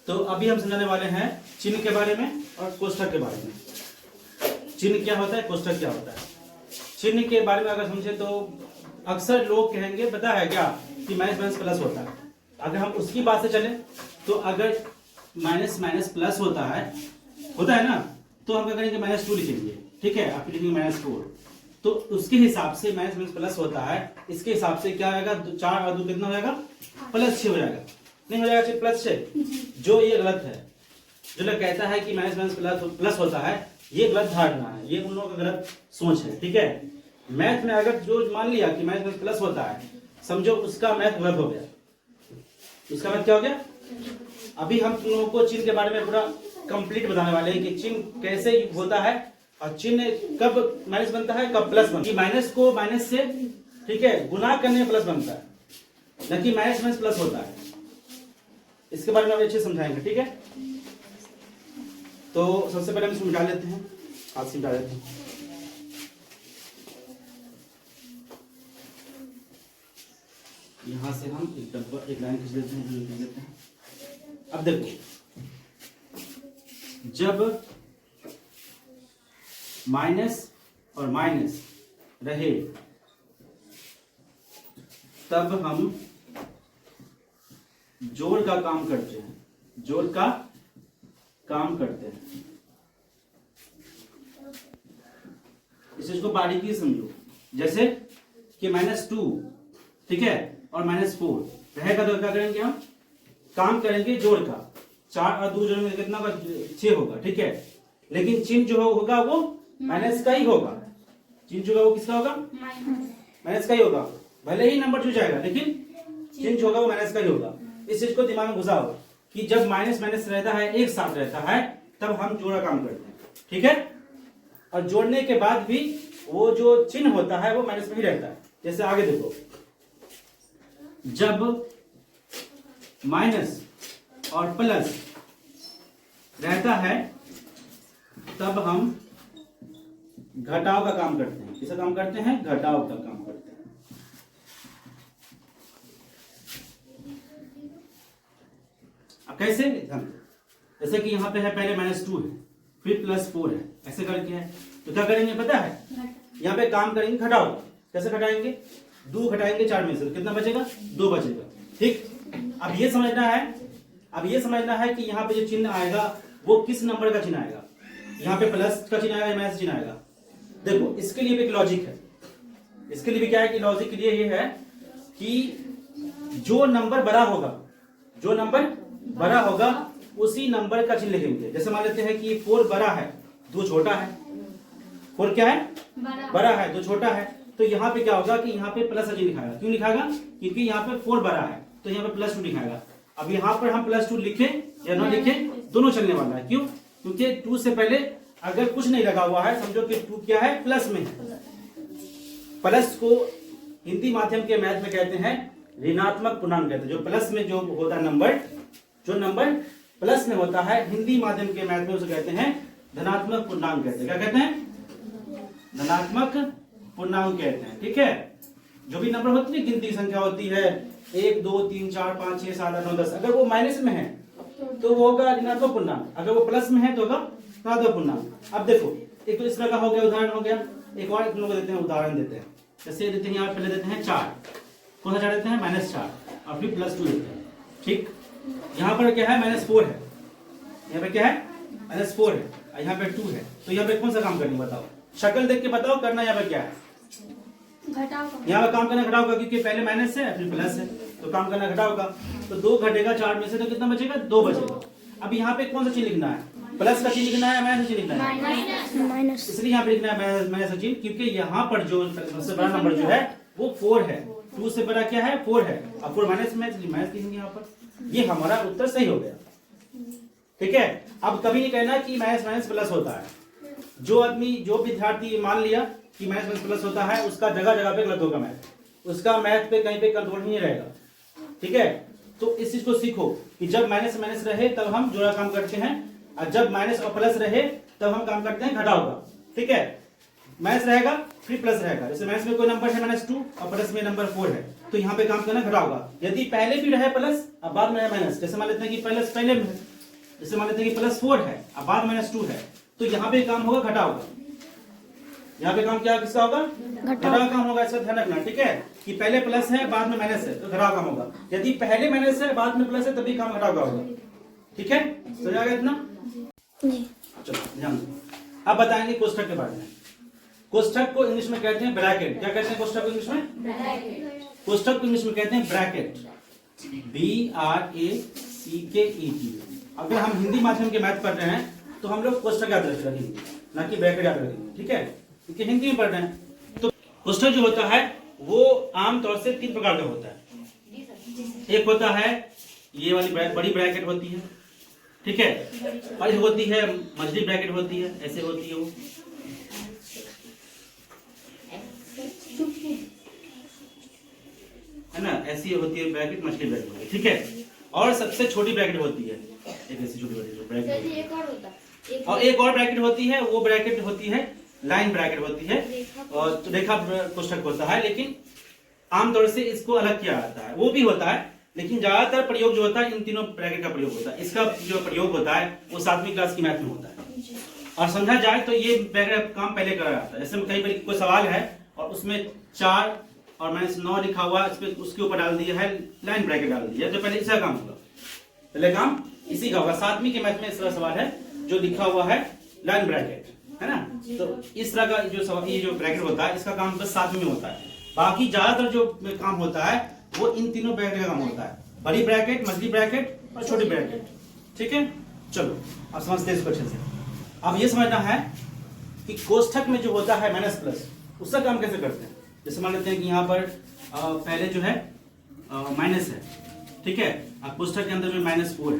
तो अभी हम समझाने वाले हैं चिन्ह के बारे में और कोष्ठक के बारे में। चिन्ह क्या होता है, कोष्ठक क्या होता है। चिन्ह के बारे में अगर समझे तो अक्सर लोग कहेंगे पता है क्या कि माइनस माइनस प्लस होता है। अगर हम उसकी बात से चले तो अगर माइनस माइनस प्लस होता है ना, तो हम क्या करेंगे -2 लिखेंगे, ठीक है। आप लिखेंगे -4, तो उसके हिसाब से माइनस माइनस प्लस होता है, इसके हिसाब से क्या आएगा, 4 और 2 कितना हो जाएगा, +6 हो जाएगा। नहीं हो जाएगा +6, जो ये गलत है। जो लोग कहता है कि माइनस माइनस प्लस होता है, ये गलत धारणा है, ये उन लोगों का गलत सोच है, ठीक है। मैथ में अगर जो मान लिया कि माइनस माइनस प्लस होता है, समझो उसका मैथ गलत हो गया, उसका मैथ क्या हो गया। अभी हम तुम लोगों को चिन्ह के बारे में पूरा कंप्लीट बताने वाले हैं कि चिन्ह कैसे होता है और चिन्ह कब माइनस बनता है, कब प्लस बनता है। माइनस को माइनस से, ठीक है, गुना करने में प्लस बनता है, न कि माइनस माइनस प्लस होता है। इसके बारे में हम अच्छे समझाएंगे, ठीक है। तो सबसे पहले हम इसको मिटा लेते हैं, हाथ से मिटा लेते हैं। यहां से हम एक लाइन खींच लेते हैं, अब देखो, जब माइनस और माइनस रहे तब हम जोड़ का काम करते हैं, जोड़ का काम करते हैं। इस चीज को बारीकी समझो, जैसे कि -2, ठीक है, और -4 रहेगा तो क्या करेंगे, हम काम करेंगे जोड़ का। 4 और 2 जोड़ में कितना होगा, 6 होगा, ठीक है। लेकिन चिन्ह जो होगा वो माइनस का ही होगा। चिन्ह जो होगा वो किसका होगा, माइनस का ही होगा। भले ही नंबर जुड़ जाएगा लेकिन चिन्ह जो होगा वो माइनस का ही होगा। इस चीज को दिमाग में घुसाओ कि जब माइनस माइनस रहता है, एक साथ रहता है, तब हम जोड़ा काम करते हैं, ठीक है। और जोड़ने के बाद भी वो जो चिन्ह होता है वो माइनस में ही रहता है। जैसे आगे देखो, जब माइनस और प्लस रहता है तब हम घटाव का काम करते हैं। किसका काम करते हैं, घटाव का काम करते हैं। अब कैसे, जैसे कि यहाँ पे है, पहले -2 है, फिर +4 है, ऐसे करके है। तो क्या करेंगे पता है, यहाँ पे काम करेंगे घटाव। कैसे घटाएंगे, 2 घटाएंगे 4 में से, कितना बचेगा, 2 बचेगा, ठीक। अब ये समझना है कि यहाँ पे जो चिन्ह आएगा वो किस नंबर का चिन्ह आएगा। यहाँ पे प्लस का चिन्ह आएगा या माइनस चिन्ह आएगा। देखो, इसके लिए भी एक लॉजिक है। इसके लिए भी क्या है कि लॉजिक के लिए ये है कि जो नंबर बड़ा होगा उसी नंबर का चिन्ह लिखेंगे। जैसे मान लेते हैं कि 4 बड़ा है, 2 छोटा है। 4 क्या है, बड़ा है, 2 छोटा है। तो यहाँ पे क्या होगा कि यहाँ पे प्लस का चिन्ह लिखाएगा। क्यों लिखाएगा, क्योंकि यहाँ पे 4 बड़ा है तो यहाँ पे +2 लिखाएगा। अब यहाँ पर हम +2 लिखे या ना लिखे, दोनों चलने वाला है। क्यों, क्योंकि 2 से पहले अगर कुछ नहीं लगा हुआ है, समझो कि 2 क्या है, प्लस में है। प्लस को हिंदी माध्यम के मैथ में कहते हैं ऋणात्मक पूर्णांक कहते हैं। जो प्लस में जो होता है नंबर, जो नंबर प्लस में होता है, हिंदी माध्यम के मैथ में उसे कहते हैं धनात्मक पूर्णांक कहते हैं। क्या कहते हैं, धनात्मक पूर्णांक कहते हैं, ठीक है। जो भी नंबर होती है, गिनती की संख्या होती है 1 2 3 4 5 6 7 8 9 10, अगर वो माइनस में है तो वो होगा ऋणात्मक पूर्णांक, अगर वो प्लस में है तो होगा धनात्मक पूर्णांक। अब देखो, एक तो इस तरह का हो गया, उदाहरण हो गया। एक और तुम लोग देते हैं, उदाहरण देते हैं। जैसे देते हैं, यहाँ पहले देते हैं 4, कौन सा 4 देते हैं, -4, और फिर +2 देते हैं, ठीक। यहाँ पर क्या है, -4 है, यहाँ पे क्या है, -4 है, और यहाँ पे 2 है। तो यहाँ पे कौन सा काम करनी बताओ, शक्ल देख के बताओ करना। यहाँ पे क्या है, यहाँ पे काम करना घटाव का, क्योंकि पहले माइनस है फिर प्लस है, तो काम करना घटाव का। तो 2 घटेगा 4 में से, तो कितना बचेगा, 2 बचेगा। अब यहाँ पे कौन सा चिन्ह लिखना है, प्लस का चिन्ह लिखना है, माइनस का चिन्ह लिखना है, माइनस। इसलिए यहाँ पे लिखना है माइनस का चिन्ह, क्योंकि यहाँ पर जो सबसे बड़ा नंबर जो है वो 4 है। 2 से बड़ा क्या है, 4 है, अब 4 माइनस में, माइनस लिखेंगे यहाँ पर। ये हमारा उत्तर सही हो गया, ठीक है। अब कभी नहीं कहना कि माइनस माइनस प्लस होता है। जो आदमी, जो विद्यार्थी मान लिया कि माइनस माइनस प्लस होता है, उसका जगह जगह पे गलत होगा मैथ, उसका मैथ पे कहीं पे कंट्रोल नहीं रहेगा, ठीक है। तो इस चीज को सीखो कि जब माइनस माइनस रहे तब हम जोड़ा काम करते हैं, और जब माइनस और प्लस रहे तब हम काम करते हैं घटाव का, ठीक है। माइनस रहेगा फिर प्लस रहेगा। जैसे माइनस में कोई नंबर है -2 और प्लस में नंबर 4 है, तो यहाँ पे काम करना घटाव का। यदि पहले भी रहे प्लस और बाद में रहे माइनस, जैसे मान लेते हैं कि प्लस पहले में जैसे मान लेते हैं कि +4 है अब बाद -2 है, तो यहाँ पे काम होगा घटाव का। यहाँ पे काम क्या किसका होगा? घटाव काम होगा, ऐसा ध्यान रखना, ठीक है, कि पहले प्लस है बाद में माइनस है तो घटाव काम होगा। यदि पहले माइनस है बाद में प्लस है तभी काम घटाव का होगा। ठीक है, समझ आ गया इतना? चलो ध्यान दो। अब बताएंगे कोष्ठक के बारे में। कोष्ठक को इंग्लिश में कहते हैं ब्रैकेट। क्या कहते हैं कोष्ठक को इंग्लिश में? कोष्ठक को इंग्लिश में कहते हैं ब्रैकेट, BRACKET। अगर हम हिंदी माध्यम के मैथ पढ़ रहे हैं तो हम लोग कोष्ठक याद रखेंगे, ना कि ब्रैकेट याद रखेंगे। ठीक है, क्योंकि हिंदी में पढ़ रहे हैं। तो कोष्ठक जो होता है वो आमतौर से 3 प्रकार का होता है। एक होता है ये वाली बड़ी ब्रैकेट होती है, ठीक है, और होती है मछली ब्रैकेट होती है, ऐसे होती है वो, है ना, ऐसी होती है ब्रैकेट, मछली ब्रैकेट होती है। ठीक है, और सबसे छोटी ब्रैकेट होती है एक ऐसी छोटी ब्रैकेट, और एक और ब्रैकेट होती है, वो ब्रैकेट होती है लाइन ब्रैकेट होती है, और तो रेखा कोष्ठक होता है। लेकिन आमतौर से इसको अलग किया जाता है, वो भी होता है, लेकिन ज्यादातर प्रयोग जो होता है इन तीनों ब्रैकेट का प्रयोग होता है। इसका जो प्रयोग होता है वो 7वीं क्लास की मैथ में होता है। और समझा जाए तो ये ब्रैकेट काम पहले करा जाता है। जैसे कई बार कोई सवाल है और उसमें 4 और -9 लिखा हुआ, उसके ऊपर डाल दिया है लाइन ब्रैकेट डाल दिया, तो पहले इसका काम होगा, पहले काम इसी का होगा। 7वीं के मैथ में इस तरह सवाल है जो लिखा हुआ है लाइन ब्रैकेट, है ना। तो इस तरह का जो सवाल, ये जो ब्रैकेट होता है इसका काम बस 7वीं में होता है। बाकी ज्यादातर जो काम होता है वो इन तीनों ब्रैकेट का काम होता है, बड़ी ब्रैकेट, मछली ब्रैकेट और छोटी ब्रैकेट। ठीक है, चलो अब समझते हैं इसको अच्छे से। अब ये समझना है कि कोष्ठक में जो होता है माइनस प्लस, उसका काम कैसे करते हैं। जैसे मान लेते हैं कि यहाँ पर पहले जो है माइनस है, ठीक है, अब कोष्ठक के अंदर में -4 है।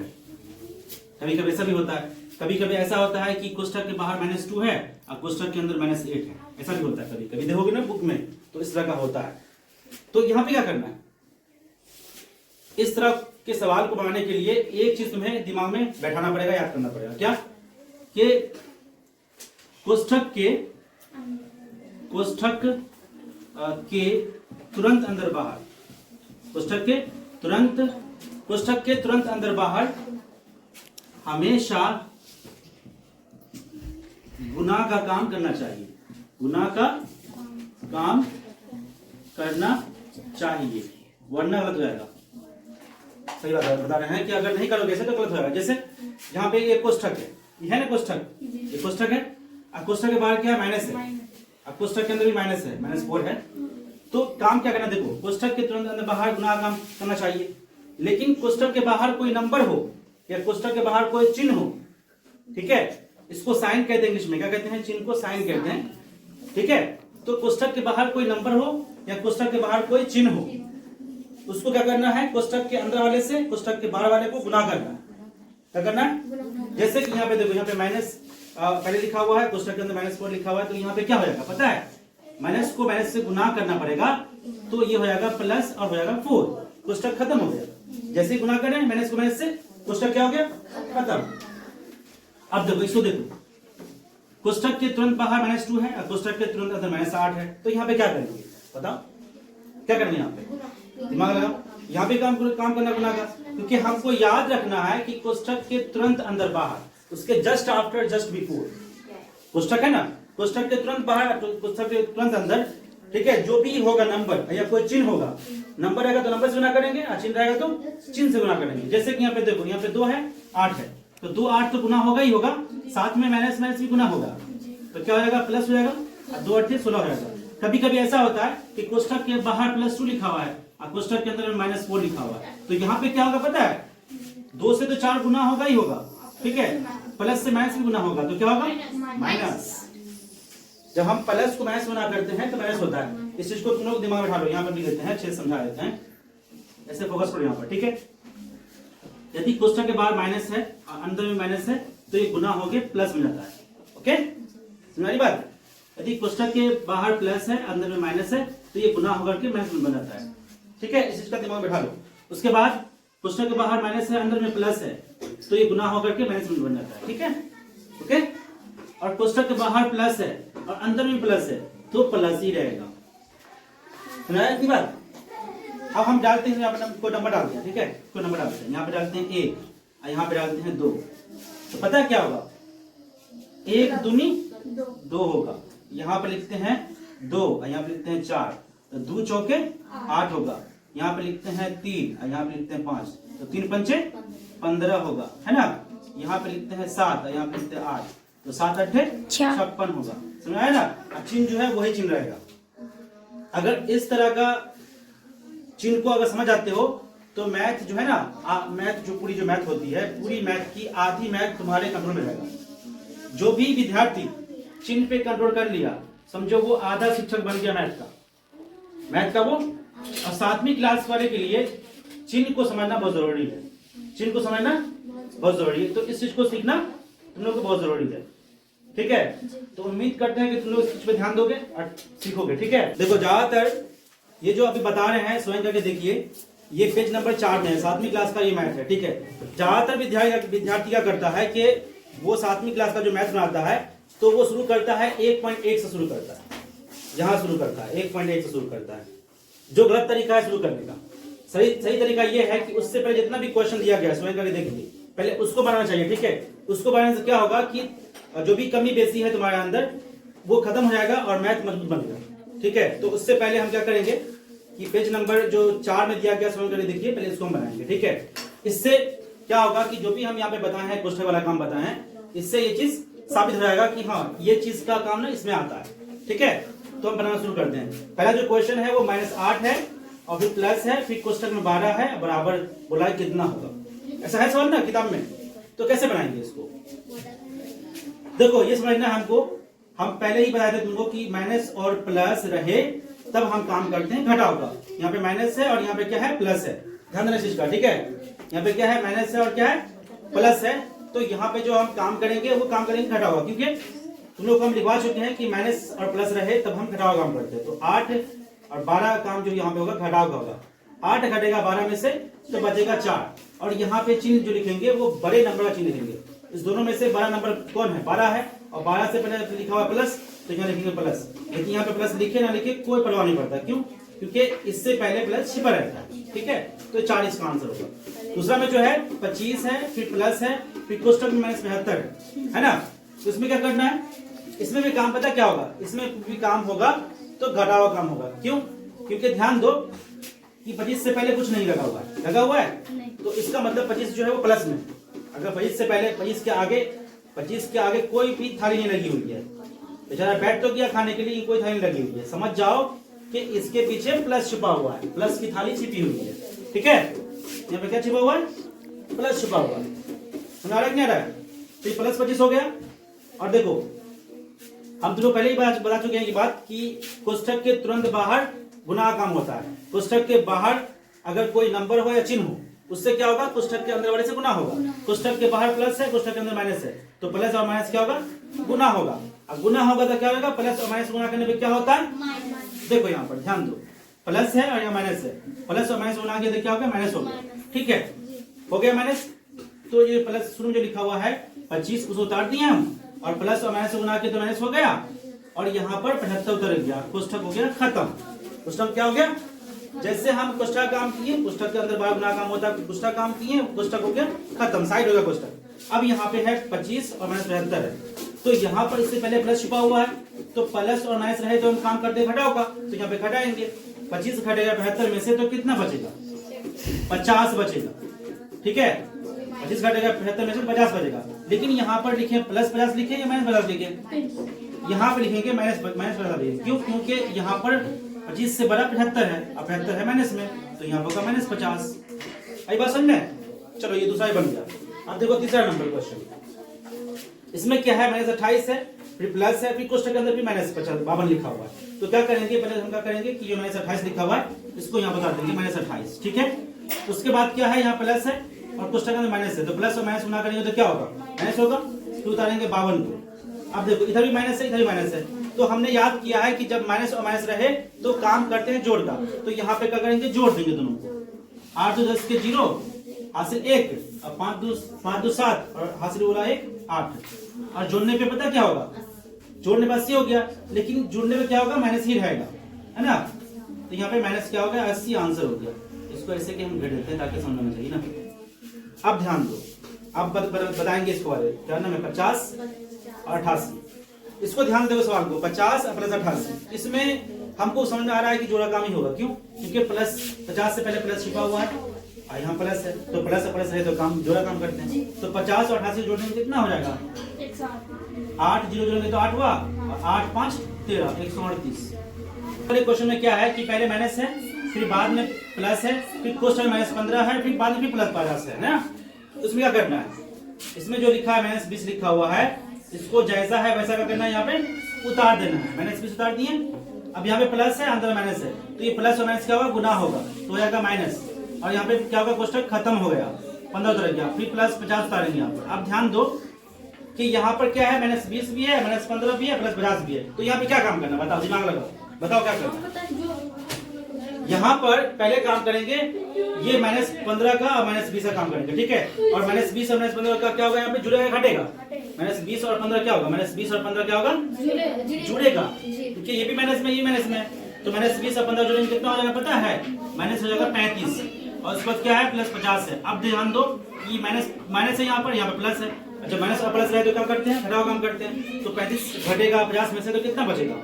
कभी कभी ऐसा भी होता है, कभी कभी ऐसा होता है कि कोष्ठक के बाहर -2 है और कोष्ठक के अंदर -8 है, ऐसा भी होता है। कभी कभी देखोगे ना बुक में तो इस तरह का होता है। तो यहाँ पे क्या करना है, इस तरह के सवाल को बनाने के लिए एक चीज तुम्हें दिमाग में बैठाना पड़ेगा, याद करना पड़ेगा। क्या कि कोष्ठक के तुरंत अंदर बाहर, कोष्ठक के तुरंत अंदर बाहर हमेशा गुना का काम करना चाहिए, गुना का काम करना चाहिए, वरना गलत हो जाएगा। सही बात बता रहे हैं कि अगर नहीं करोगे ऐसे तो गलत हो जाएगा। जैसे यहाँ पे ये कोष्ठक है ना, कोष्ठक, ये कोष्ठक है, अब कोष्ठक के बाहर क्या है, माइनस है, अब कोष्ठक के अंदर भी माइनस है, -4 है। तो काम क्या करना, देखो कोष्ठक के तुरंत अंदर बाहर गुना का काम करना चाहिए, लेकिन कोष्ठक के बाहर कोई नंबर हो या कोष्ठक के बाहर कोई चिन्ह हो, ठीक है, इसको साइन कहते हैं, इंग्लिश में क्या कहते हैं, चिन्ह को साइन कहते हैं। ठीक है, तो कोष्ठक के बाहर कोई नंबर हो या कोष्ठक के बाहर कोई चिन्ह हो, उसको क्या करना है, कोष्ठक के अंदर वाले से कोष्ठक के बाहर वाले को गुना करना है। क्या करना है, जैसे कि यहाँ पे देखो, यहाँ पे माइनस पहले लिखा हुआ है, कोष्ठक के अंदर -4 लिखा हुआ है, तो यहाँ पे क्या हो जाएगा पता है, माइनस को माइनस से गुना करना पड़ेगा, तो ये हो जाएगा प्लस और हो जाएगा 4, कोष्ठक खत्म हो गया। जैसे ही गुना करें माइनस को माइनस से, कोष्ठक क्या हो गया, खत्म। अब देखो इसको देखो, कोष्ठक के तुरंत बाहर -2 है और कोष्ठक के तुरंत अंदर -8 है, तो यहाँ पे क्या करेंगे बताओ, क्या करेंगे, यहाँ पे दिमाग लगाओ, यहाँ पे काम करना गुना का, क्योंकि हमको याद रखना है कि कोष्ठक के तुरंत अंदर बाहर, उसके जस्ट आफ्टर, जस्ट बिफोर, कोष्ठक है ना, कोष्ठक के तुरंत बाहर, कोष्ठक के तुरंत अंदर, ठीक है, जो भी होगा नंबर या कोई चिन्ह होगा, नंबर रहेगा तो नंबर से गुना करेंगे और चिन्ह रहेगा तो चिन्ह से गुना करेंगे। जैसे कि यहाँ पे देखो, यहाँ पे 2 है, 8 है, तो 2 8 तो गुना होगा ही होगा, साथ में माइनस माइनस भी गुना होगा, तो क्या हो जाएगा, प्लस हो जाएगा, और 2 8 16 हो जाएगा। कभी कभी ऐसा होता है कि कोष्ठक के बाहर +2 लिखा हुआ है और कोष्ठक के अंदर -4 लिखा हुआ है, तो यहाँ पे क्या होगा पता है, 2 से तो 4 गुना होगा ही होगा, ठीक है, प्लस से माइनस भी गुना होगा, तो क्या होगा, माइनस। जब हम प्लस को माइनस गुना करते हैं तो माइनस होता है। इस चीज को तुम लोग दिमाग में बैठा लो, यहाँ पर लिख देते हैं, अच्छे से समझा देते हैं, ऐसे फोकस करो यहाँ पर, ठीक है। यदि कोष्ठक के बाहर माइनस है और अंदर में माइनस है तो ये गुना होके प्लस में जाता है, ओके, समझ बात। यदि कोष्ठक के बाहर प्लस है अंदर में माइनस है तो ये गुना होकर के माइनस में बन जाता है, ठीक है, इस चीज का दिमाग बैठा लो। उसके बाद कोष्ठक के बाहर माइनस है अंदर में प्लस है तो ये गुना होकर के माइनस में बन जाता है, ठीक है, ओके। और कोष्ठक के बाहर प्लस है और अंदर में प्लस है तो प्लस ही रहेगा, सुना है बात। अब हम डालते हैं, यहाँ पे कोई नंबर डालते हैं, ठीक है, कोई नंबर डालते हैं, यहाँ पे डालते हैं 1 और यहाँ पे डालते हैं 2, तो पता है क्या होगा, 1 दूनी 2 होगा, यहाँ पे लिखते हैं 2 और यहाँ पे लिखते हैं 4, तो 2 चौके 8 होगा, यहाँ पे लिखते हैं 3 और यहाँ पे लिखते हैं 5, तो 3 पंचे 15 होगा, है ना। यहाँ पे लिखते हैं 7 और यहाँ पे लिखते हैं 8, तो 7 8 56 होगा। समझ आया ना। अब चिन्ह जो है वही चिन्ह रहेगा। अगर इस तरह का चिन्ह को अगर समझ आते हो तो मैथ जो है ना, मैथ जो पूरी जो मैथ होती है, पूरी मैथ की आधी मैथ तुम्हारे कंट्रोल में रहेगा। जो भी विद्यार्थी चिन्ह पे कंट्रोल कर लिया, समझो वो आधा शिक्षक बन गया मैथ का वो। और 7वीं क्लास वाले के लिए चिन्ह को समझना बहुत जरूरी है, चिन्ह को समझना बहुत जरूरी है। तो इस चीज को सीखना तुम लोग को बहुत जरूरी है, ठीक है। तो उम्मीद करते हैं कि तुम लोग इस चीज पे ध्यान दोगे और सीखोगे, ठीक है। देखो ज्यादातर ये जो अभी बता रहे हैं स्वयं करके देखिए, ये पेज नंबर 4 में है, 7वीं क्लास का ये मैथ है, ठीक है। ज्यादातर विद्यार्थी क्या करता है कि वो 7वीं क्लास का जो मैथ बनाता है तो वो शुरू करता है 1.1 से शुरू करता है, यहाँ शुरू करता है 1.1 से शुरू करता है, जो गलत तरीका है शुरू करने का। सही तरीका ये है कि उससे पहले जितना भी क्वेश्चन दिया गया स्वयं करके देखिए, पहले उसको बनाना चाहिए, ठीक है। उसको बनाने से क्या होगा कि जो भी कमी बेसी है तुम्हारे अंदर वो खत्म हो जाएगा और मैथ मजबूत बनेगा, ठीक है। तो उससे पहले हम क्या करेंगे कि पेज नंबर जो 4 में दिया गया स्वयं करके देखिए, पहले इसको हम बनाएंगे, ठीक है। इससे क्या होगा कि जो भी हम यहाँ पे बताए हैं, कोष्ठक वाला काम बताए हैं, इससे ये चीज साबित हो जाएगा कि हाँ ये चीज का काम ना इसमें आता है, ठीक है। तो हम बनाना शुरू करते हैं। पहला जो क्वेश्चन है वो -8 है और फिर प्लस है, फिर कोष्ठक में 12 है, बराबर बोला है कितना होगा। ऐसा है सवाल ना किताब में, तो कैसे बनाएंगे इसको। देखो ये समझना है हमको, हम पहले ही बताए थे तुमको कि माइनस और प्लस रहे तब हम काम करते हैं घटाव का। यहाँ पे माइनस है और यहाँ पे क्या है, प्लस है, ध्यान देना इस चीज का, ठीक है। यहाँ पे क्या है, माइनस है और क्या है, प्लस है। तो यहाँ पे जो हम काम करेंगे वो काम करेंगे घटाव का, क्योंकि तुम लोग को हम लिखवा चुके हैं कि माइनस और प्लस रहे तब हम घटाव काम करते हैं। तो 8 और 12 काम जो यहाँ पे होगा घटाव का होगा। 8 घटेगा 12 में से तो बचेगा 4, और यहाँ पे चिन्ह जो लिखेंगे वो बड़े नंबर का चिन्ह लिखेंगे। इस दोनों में से बड़ा नंबर कौन है, 12 है, और 12 से पहले लिखा हुआ प्लस, तो यहाँ लिखेंगे प्लस। लेकिन यहाँ पे प्लस लिखे ना लिखे कोई परवाह नहीं पड़ता, क्यों, क्योंकि इससे पहले प्लस छिपा रहता है, ठीक है। तो 4 इसका आंसर होगा। दूसरा में जो है 25 है, फिर प्लस है, फिर कोष्ठक में -75 है ना। तो इसमें क्या करना है, इसमें भी काम पता क्या होगा, इसमें भी काम होगा तो घटाव काम होगा। क्यों, क्योंकि ध्यान दो कि 25 से पहले कुछ नहीं लगा हुआ है, लगा हुआ है तो इसका मतलब 25 जो है वो प्लस में। अगर 25 से पहले 25 के आगे कोई भी थाली नहीं लगी हुई है, बेचारा बैठ तो गया खाने के लिए, कोई थाली लगी हुई है, समझ जाओ कि इसके पीछे प्लस छुपा हुआ है, प्लस की थाली छिपी हुई है, ठीक है। यहाँ पे क्या छिपा हुआ है, प्लस छुपा हुआ है, समझ आ रहा है नहीं आ रहा है। तो प्लस 25 हो गया। और देखो हम दोनों पहले ही बता चुके हैं ये बात कि कोष्ठक के तुरंत बाहर गुणा काम होता है। कोष्ठक के बाहर अगर कोई नंबर हो या चिन्ह हो, उससे क्या होगा, कोष्ठक के अंदर वाले से गुना होगा। कोष्ठक के बाहर प्लस है, कोष्ठक के अंदर माइनस है, तो प्लस और माइनस क्या होगा, गुना होगा। अब गुना होगा तो क्या होगा, प्लस और माइनस गुना करने पे क्या होता है, देखो यहाँ पर ध्यान दो, प्लस है और यहाँ माइनस है, प्लस और माइनस गुना किया तो क्या होगा, माइनस हो गया, ठीक है, हो गया माइनस। तो ये प्लस शुरू में जो लिखा हुआ है 25 उसको उतार दिए हम, और प्लस और माइनस गुना किया तो माइनस हो गया, और यहाँ पर 75 उतर गया, कोष्ठक हो गया खत्म। कोष्ठक क्या हो गया, जैसे हम कोष्ठक काम किए, कोष्ठक के अंदर बार गुना काम होता है, कोष्ठक काम किए, कोष्ठक हो गया खत्म, साइड हो गया कोष्ठक। अब यहाँ पे है 25 और -75 है, तो यहाँ पर इससे पहले प्लस छुपा हुआ है, तो प्लस और माइनस रहे तो हम काम करते घटाओ का, तो यहाँ पे घटाएंगे। 25 घटेगा 75 में से तो कितना बचेगा, 50 बचेगा, ठीक है। 25 घटेगा 75 में से 50 बचेगा। लेकिन यहाँ पर लिखे प्लस 50 लिखे या -50 लिखे, यहाँ पे लिखेंगे -50 लिखे। क्यों, क्योंकि यहाँ पर 25 से बड़ा 75 है, अब 75 है माइनस में, तो यहाँ होगा -50। आई बात समझ में। चलो ये दूसरा ही बन गया। अब देखो तीसरा नंबर क्वेश्चन, इसमें क्या है, -28 है, फिर प्लस है, फिर कोष्ठक के अंदर भी -52 लिखा हुआ है। तो क्या करेंगे, पहले हम क्या करेंगे कि जो -28 लिखा हुआ है इसको यहाँ बता देंगे -28, ठीक है। उसके बाद क्या है, यहाँ प्लस है और कोष्ठक के अंदर माइनस है, तो प्लस और माइनस गुना करेंगे तो क्या होगा, माइनस होगा, तो उतारेंगे 52 को। अब देखो इधर भी माइनस है, इधर भी माइनस है, तो हमने याद किया है कि जब माइनस और माइनस रहे तो काम करते हैं जोड़ का। तो यहाँ पे क्या करेंगे, जोड़ देंगे दोनों को। 8 2 10 के 0 हासिल 1, और 5 2 7 और हासिल बोला 1 8। और जोड़ने पे पता क्या होगा, जोड़ने पे 80 हो गया, लेकिन जोड़ने पे क्या होगा, माइनस ही रहेगा, है ना। तो यहाँ पे माइनस क्या हो गया, 80 आंसर हो गया। इसको ऐसे कि हम घट देते हैं ताकि समझ में चाहिए ना। अब ध्यान दो, अब बताएंगे इसको वाले क्या नाम है 50 और 88। इसको ध्यान देो सवाल को 50 प्लस 88 इसमें हमको समझ में आ रहा है कि जोड़ा काम ही होगा। क्यों? क्योंकि प्लस 50 से पहले प्लस छिपा हुआ है और यहाँ प्लस है तो प्लस है तो काम जोड़ा काम करते हैं। तो 50 और 88 जोड़ने में कितना हो जाएगा 8 0 जोड़ेंगे तो 8 हुआ और 8 5 13 138। क्वेश्चन में क्या है कि पहले माइनस है फिर बाद में प्लस है फिर क्वेश्चन माइनस 15 है फिर बाद में फिर प्लस 50 है ना। उसमें क्या करना है इसमें जो लिखा है माइनस 20 लिखा हुआ है इसको जैसा है वैसा क्या करना है यहाँ पे उतार देना है। माइनस 20 उतार दिए। अब यहाँ पे प्लस है अंदर माइनस है तो ये प्लस और माइनस क्या होगा गुना होगा तो हो जाएगा माइनस और यहाँ पे क्या होगा क्वेश्चन खत्म हो गया 15 उतर गया फिर प्लस 50 उतारेंगे यहाँ पर। अब ध्यान दो कि यहाँ पर क्या है माइनस 20 भी है माइनस 15 भी है प्लस 50 भी है तो यहाँ पे क्या काम करना बताओ दिमाग लगाओ बताओ क्या करना। यहाँ पर पहले काम करेंगे ये माइनस 15 का और माइनस 20 का काम करेंगे ठीक है। और माइनस 20 और माइनस 15 का क्या होगा यहाँ पे जुड़ेगा घटेगा। माइनस 20 और 15 क्या होगा माइनस 20 और 15 क्या होगा जुड़ेगा क्योंकि ये भी माइनस में ये माइनस में तो माइनस 20 और 15 जुड़ेंगे कितना हो जाएगा पता है माइनस हो जाएगा 35 और उसके बाद क्या है प्लस 50 है। अब ध्यान दो ये माइनस है यहाँ पर प्लस है। अच्छा माइनस और प्लस रहे तो क्या करते हैं घटाव काम करते हैं तो 35 घटेगा 50 में से तो कितना बचेगा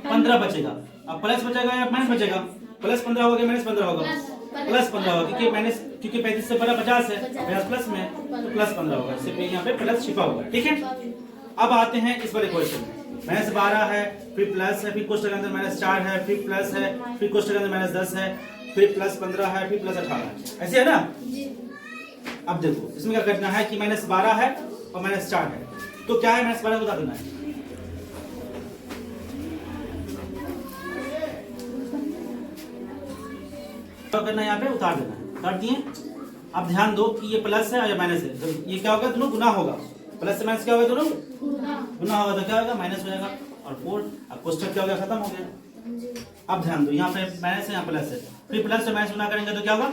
15 बचेगा। अब प्लस बचेगा या माइनस बचेगा प्लस 15 होगा माइनस 15 होगा प्लस 15 होगा क्योंकि 35 से बड़ा 50 है 50 प्लस में तो प्लस 15 होगा इससे यहाँ पे प्लस छिपा हुआ है ठीक है। अब आते हैं इस वाले क्वेश्चन में माइनस 12 है फिर प्लस है फिर क्वेश्चन के अंदर माइनस 4 है फिर प्लस है फिर क्वेश्चन के अंदर माइनस 10 है फिर प्लस 15 है फिर प्लस 18 है ऐसे है ना। अब देखो इसमें क्या करना है कि माइनस 12 है और माइनस 4 है तो क्या है माइनस 12 को बता देना है। क्या करना है यहाँ पे उतार देना है उतार दिए। अब ध्यान दो कि ये प्लस है और ये माइनस है तो ये क्या होगा दोनों गुना होगा प्लस से माइनस क्या होगा दोनों गुना होगा तो क्या होगा माइनस हो जाएगा और 4 अब क्वेश्चन क्या हो गया खत्म हो गया। अब ध्यान दो यहाँ पे माइनस है यहाँ प्लस है फिर प्लस से माइनस गुना करेंगे तो क्या होगा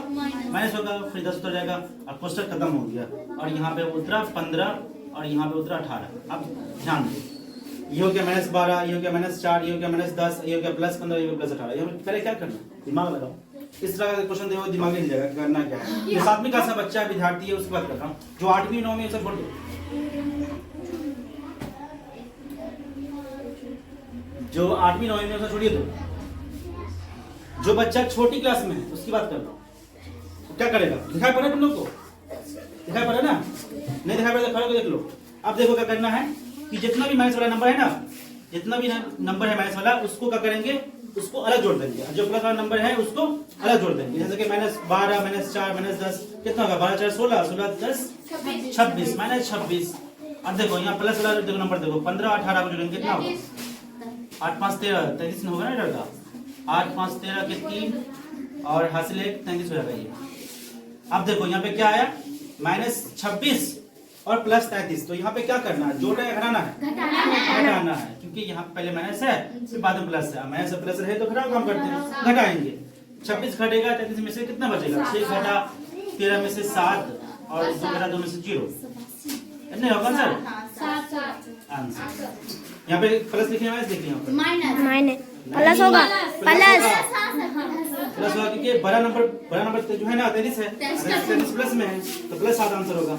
माइनस होगा फिर 10 उतर जाएगा और क्वेश्चन खत्म हो गया और यहाँ पे उतरा 15 और यहाँ पे उतरा 18। अब ध्यान दो ये हो गया माइनस 12 ये हो गया माइनस 4 ये हो गया माइनस 10 ये हो गया प्लस 15 ये हो गया प्लस 18। यहाँ पहले क्या करना दिमाग लगाओ इस तरह का क्वेश्चन देखो दिमाग नहीं जाएगा करना क्या है। ये 7वीं क्लास का बच्चा विद्यार्थी है उसकी बात कर रहा हूँ जो 8वीं 9वीं सब बोल दो जो 8वीं 9वीं में उसे छोड़िए दो जो बच्चा छोटी क्लास में है उसकी बात कर रहा हूँ क्या करेगा दिखाई पड़ा तुम लोग को दिखाई पड़ा ना नहीं दिखाई पड़ा खड़े देख लो। अब देखो क्या करना है कि जितना भी माइनस वाला नंबर है ना जितना भी नंबर है माइनस वाला उसको क्या करेंगे उसको अलग जोड़ देंगे जो प्लस वाला नंबर है उसको अलग जोड़ देंगे। जैसे कि माइनस 12 माइनस 4 माइनस 10 कितना होगा 12 4 16 16 10 26 माइनस 26। अब देखो यहाँ प्लस वाला देखो नंबर देखो 15 18 को जोड़ेंगे कितना होगा 8 5 13 33 में होगा ना डर का 8 5 13 के 3 और हासिल 1 33 हो जाएगा ये। अब देखो यहाँ पे क्या आया माइनस 26 और प्लस 33 तो यहाँ पे क्या करना है जोड़ना है घटाना है घटाना है क्योंकि यहाँ पहले माइनस है फिर बाद में प्लस है माइनस से प्लस रहे तो घटाओ काम करते हैं घटाएंगे 26 घटेगा 33 में से कितना बचेगा 6 घटा 13 में से 7 और 2 घटा 2 में से 0 नहीं होगा सर आंसर। यहाँ पे प्लस लिखे माइनस लिखे यहाँ पे माइनस प्लस होगा प्लस होगा क्योंकि बड़ा नंबर जो है ना 33 है 33 प्लस में है तो प्लस 7 आंसर होगा।